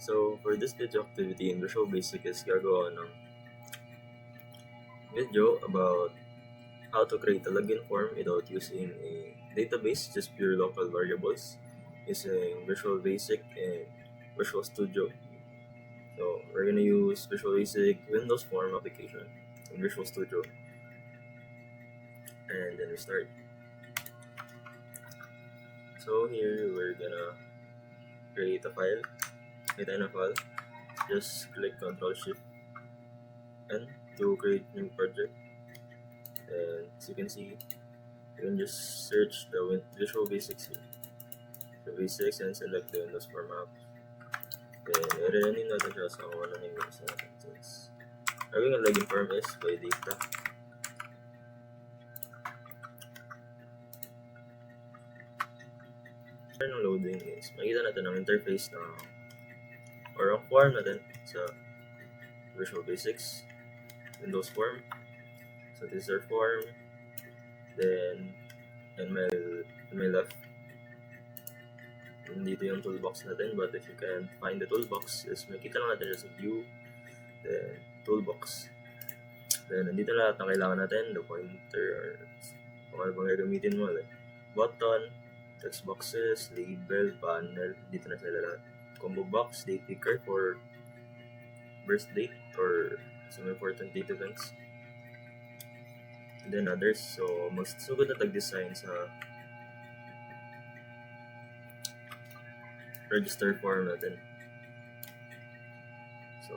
So, for this video activity in Visual Basic is gagawa ng video about how to create a login form without using a database, just pure local variables using Visual Basic and Visual Studio. So, we're gonna use Visual Basic Windows Form application in Visual Studio. And then we start. So here we're gonna create a file. Just click Ctrl Shift N to create new project. And as you can see, you can just search the Visual Basics here. The basics and select the Windows Form app. Then i-rename natin siya sa kung ano name natin. Since having a login form is by data. After ng loading is makikita natin ang interface na or ang form natin sa Visual Basics Windows Form. So this is our form. Then in my left, dito yung toolbox natin, but if you can find the toolbox is makita lang natin sa view, then toolbox. Then nandito na lahat na kailangan natin, the pointer or kung ano bang gagamitin mo, like button, text boxes, label, panel, dito na sila lahat. Combo box, date picker for birth date or some important date events. And then others. So magsugod na tag-design sa register form natin. So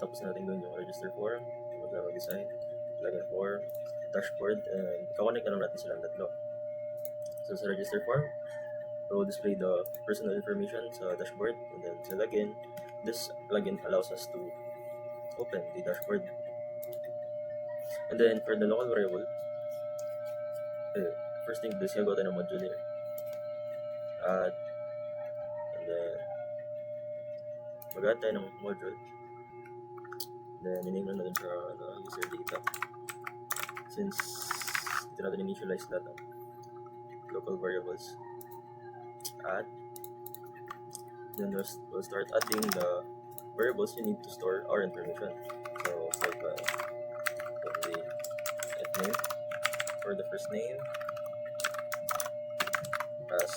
tapos natin gawin yung register form, mag-design, login form, dashboard, and i-connect na lang natin silang tatlo. So sa register form, we will display the personal information sa dashboard, and then sa login, this login allows us to open the dashboard. And then for the local variable, first thing is gagawa tayo ng module here. Add, and then mag-add tayo ng module. Then i-name na natin siya user data. Since dito natin initialize lahat ng local variables. Add. Then we'll start adding the variables you need to store our information. So start by the name for the first name as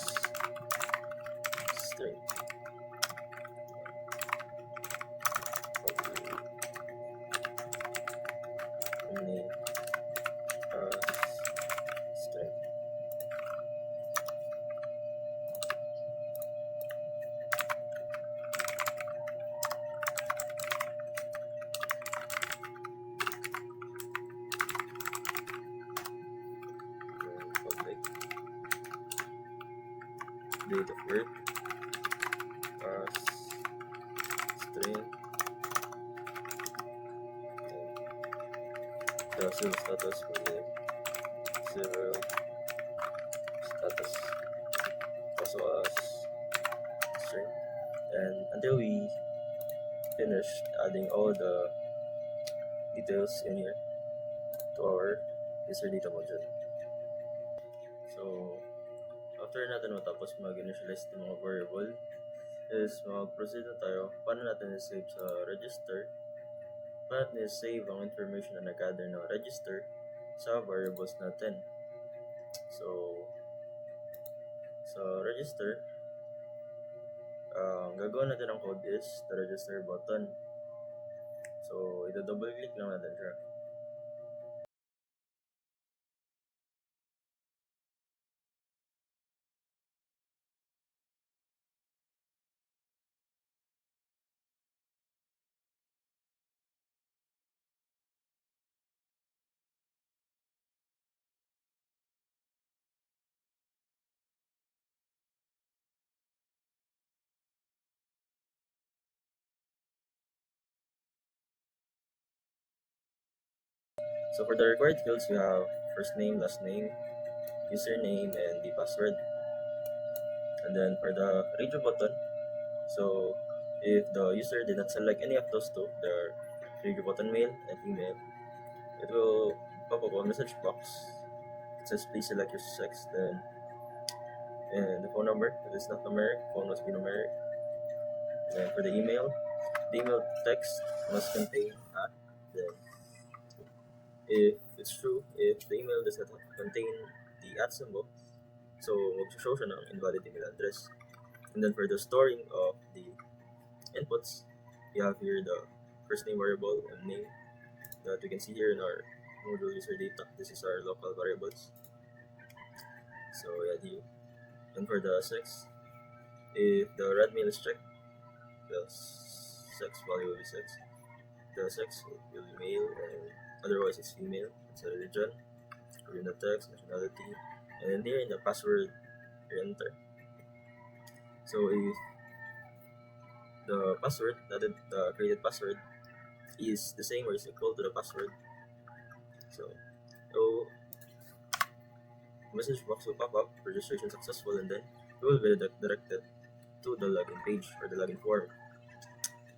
string. Name as string. Public date of birth as string. The civil status will be civil status also as string, and until we finish adding all the details in here to our user data module. So after natin matapos mag-initialize ng mga variable is mag-proceed na tayo paano natin i-save sa register. Paano natin i-save ang information na nag-gather ng register sa variables natin. So sa register, gagawin natin ang code is the register button. So ito double click lang natin siya. So for the required fields, you have first name, last name, username, and the password. And then for the radio button, so if the user did not select any of those two, the radio button male and female, it will pop up a message box. It says please select your sex, then and the phone number. If it's not numeric, phone must be numeric. Then for the email text must contain at. Then if it's true, if the email does not contain the at symbol, so mag-show siya ng invalid email address. And then for the storing of the inputs, you have here the first name variable and name that we can see here in our module user data. This is our local variables. So yeah, and for the sex, if the red male is checked, the sex value will be sex. The sex will be male, and otherwise it's female. It's a religion, or in the text, nationality, and then here in the password, you enter. So if the password, the created password, is the same or is equal to the password, so message box will pop up, registration successful, and then you will be directed to the login page or the login form.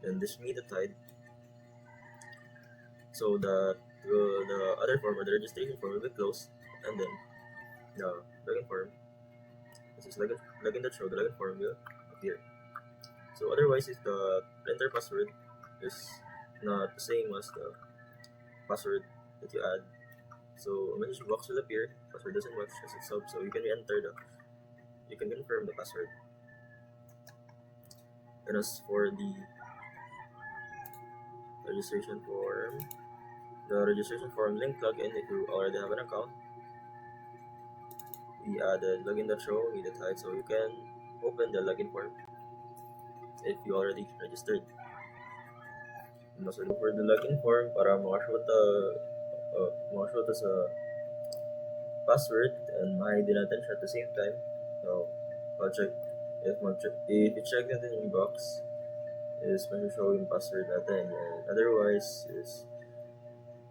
Then this meet the tide, so the other form or the registration form will be closed, and then the login form, this is login.show, the login form will appear. So otherwise, if the enter password is not the same as the password that you add, so a message box will appear, password doesn't match as itself, so you can you can confirm the password. And as for the registration form link login, if you already have an account, we added login.show, meet the tide, so you can open the login form if you already registered. And also look for the login form para makashow ta sa password and ma-ID natin siya at the same time. So, I'll check if you check natin yung box, is mag-show yung password natin, and otherwise is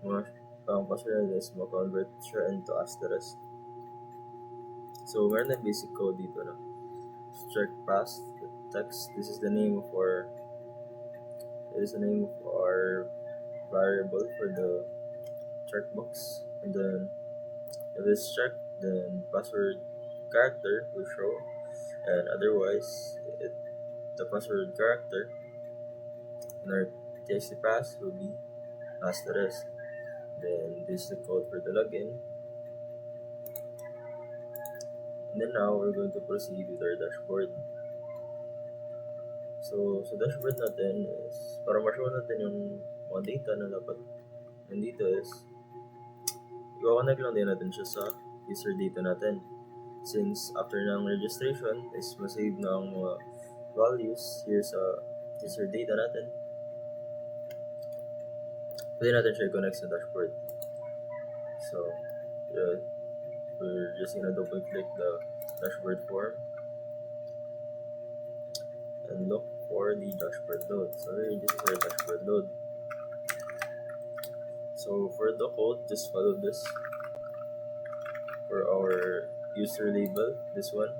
ang password natin is ma-convert siya into asterisk. So, meron na basic code dito na check pass text. This is the name of our variable for the checkbox, and then if it's checked, then password character will show, and otherwise the password character in our txt pass will be asterisk. Then this is the code for the login, and then now we're going to proceed with our dashboard. So sa dashboard natin is para ma-show natin yung mga data na dapat nandito is i-connect lang din natin siya sa user data natin. Since after ng registration is masave na ang mga values here sa user data natin, pwede natin siya i-connect sa dashboard. So yeah, we're just gonna double click the dashboard form and look for the dashboard load. So here, this is our dashboard load. So for the code, just follow this. For our user label, this one,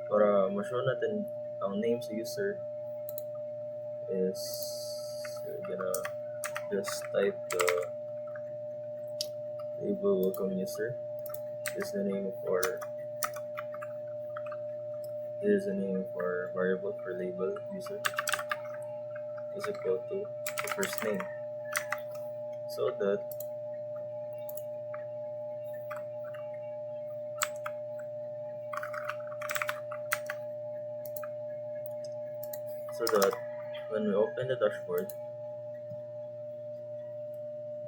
para ma-show natin ang name sa user is, we're gonna just type the label welcome user. This is the name of our variable for label user is equal to the first name, so that when we open the dashboard,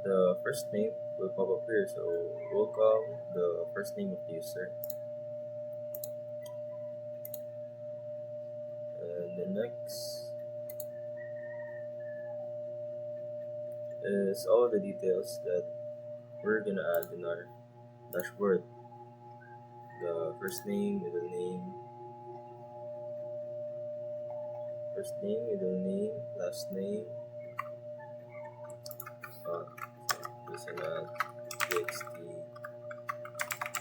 the first name will pop up here. So welcome, the first name of the user, and the next is all the details that we're gonna add in our dashboard. The first name, middle name, last name, using txt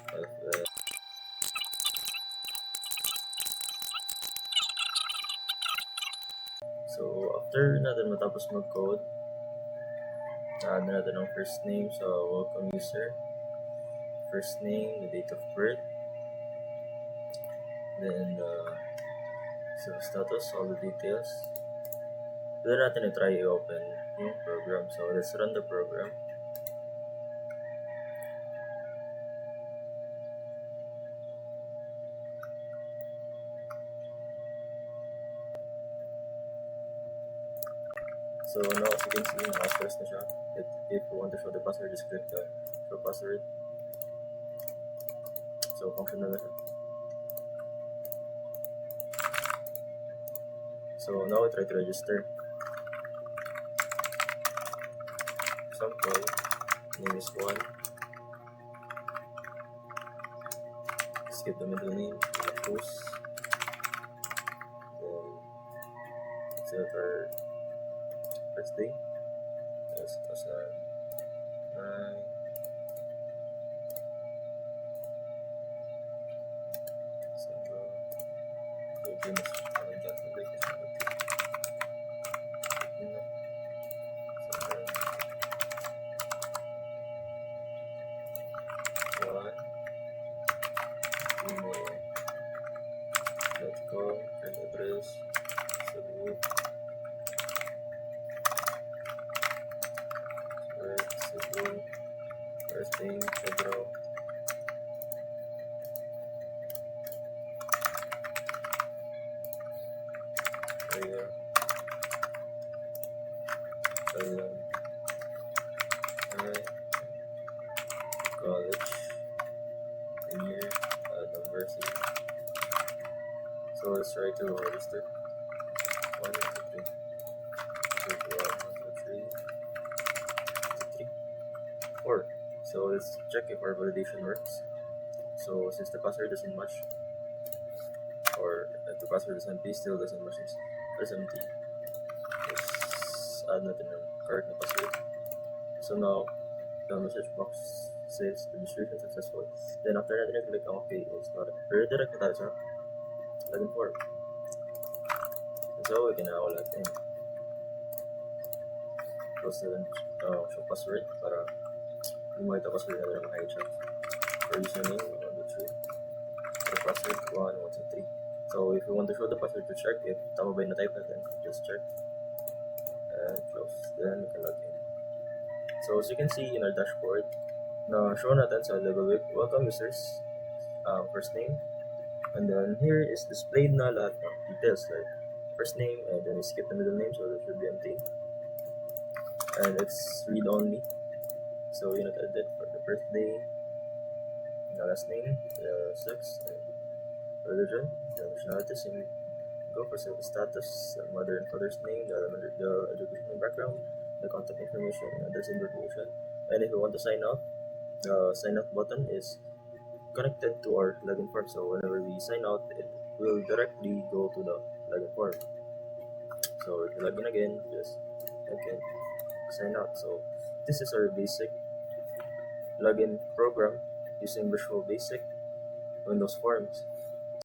fs. So after natin matapos mag-code, add natin ang first name, so welcome user, first name, the date of birth, then so status, all the details. Pwede natin i-try i-open yung program, so let's run the program. So now as you can see, naka-stress na siya. If you want to show the password, just click the show password. So functional na siya. So now we try to register. Example, name is 1. Skip the middle name, post. Then set our first day. Yes, as 9. email.com, current address, Cebu, first name, Pedro, area, college, year, number, so let's try to register. 1, 2, 3, 4. So let's check if our validation works. So since the password doesn't match, or if the password is empty, still doesn't match, it's empty. Let's add natin yung correct na password. So now the message box says registration successful. Then after natin click on OK, it's not redirect na tayo sa login form. And so we can now log in. Close na show password para yung mga password natin ang maka-check. For username, 1, 2, 3. For password, 1, 1, 2, 3. So if you want to show the password to check if tama ba yung na-type natin, just check and close. Then we can log in. So as you can see in our dashboard, na show natin sa level week, welcome users, first name, and then here is displayed na lahat ng details like first name, and then we skip the middle name, so it should be empty, and it's read only. So you not edit for the birthday, the last name, the sex, and religion, the nationality, same go for service status, the mother and father's name, the educational background, the contact information, address information. And if you want to sign up, the sign up button is connected to our login form. So whenever we sign out, it will directly go to the login form. So if you log in again, just again sign out. So this is our basic login program using Visual Basic Windows Forms.